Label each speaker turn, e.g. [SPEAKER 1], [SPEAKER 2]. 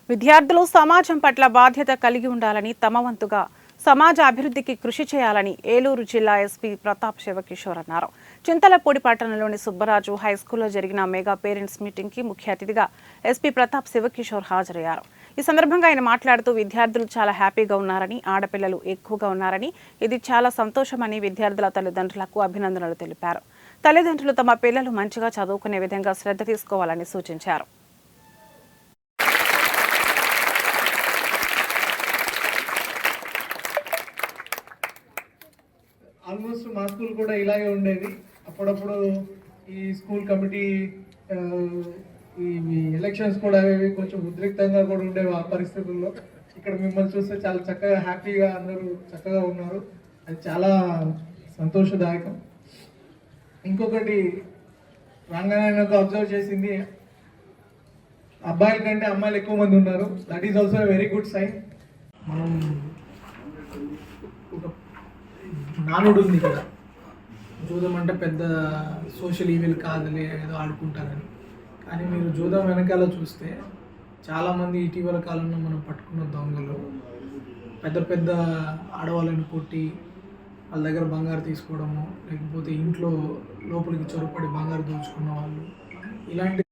[SPEAKER 1] విద్యార్థులు సమాజం పట్ల బాధ్యత కలిగి ఉండాలని తమ వంతుగా సమాజ అభివృద్ధికి కృషి చేయాలని ఏలూరు జిల్లా ఎస్పీ ప్రతాప్ శివకిషోర్ అన్నారు. చింతలపూడి పట్టణంలోని సుబ్బరాజు హైస్కూల్లో జరిగిన మెగా పేరెంట్స్ మీటింగ్ కి ముఖ్య అతిథిగా ఎస్పీ ప్రతాప్ శివకిషోర్ హాజరయ్యారు. ఈ సందర్భంగా ఆయన మాట్లాడుతూ విద్యార్థులు చాలా హ్యాపీగా ఉన్నారని, ఆడపిల్లలు ఎక్కువగా ఉన్నారని, ఇది చాలా సంతోషమని విద్యార్థుల తల్లిదండ్రులకు అభినందనలు తెలిపారు. తల్లిదండ్రులు తమ పిల్లలు మంచిగా చదువుకునే విధంగా శ్రద్ధ తీసుకోవాలని సూచించారు.
[SPEAKER 2] ఆల్మోస్ట్ మా స్కూల్ కూడా ఇలాగే ఉండేది. అప్పుడప్పుడు ఈ స్కూల్ కమిటీ ఈ ఎలక్షన్స్ కూడా అవి కొంచెం ఉద్రిక్తంగా కూడా ఉండేవి. ఆ పరిస్థితుల్లో ఇక్కడ మిమ్మల్ని చూస్తే చాలా చక్కగా హ్యాపీగా అందరూ చక్కగా ఉన్నారు. అది చాలా సంతోషదాయకం. ఇంకొకటి రాగానే అబ్జర్వ్ చేసింది, అబ్బాయిల కంటే అమ్మాయిలు ఎక్కువ మంది ఉన్నారు. That is also very good sign. మనం ఒక నానుడు ఉంది కదా, జూదం అంటే పెద్ద సోషల్ ఈవెల్ కాదులే, ఏదో ఆడుకుంటారని. కానీ మీరు జూదం వెనకాల చూస్తే చాలామంది ఇటీవల కాలంలో మనం పట్టుకున్న దొంగలు పెద్ద పెద్ద ఆడవాళ్ళని కొట్టి వాళ్ళ దగ్గర బంగారు తీసుకోవడము, లేకపోతే ఇంట్లో లోపలికి చొరపడి బంగారు దోచుకున్న వాళ్ళు, ఇలాంటి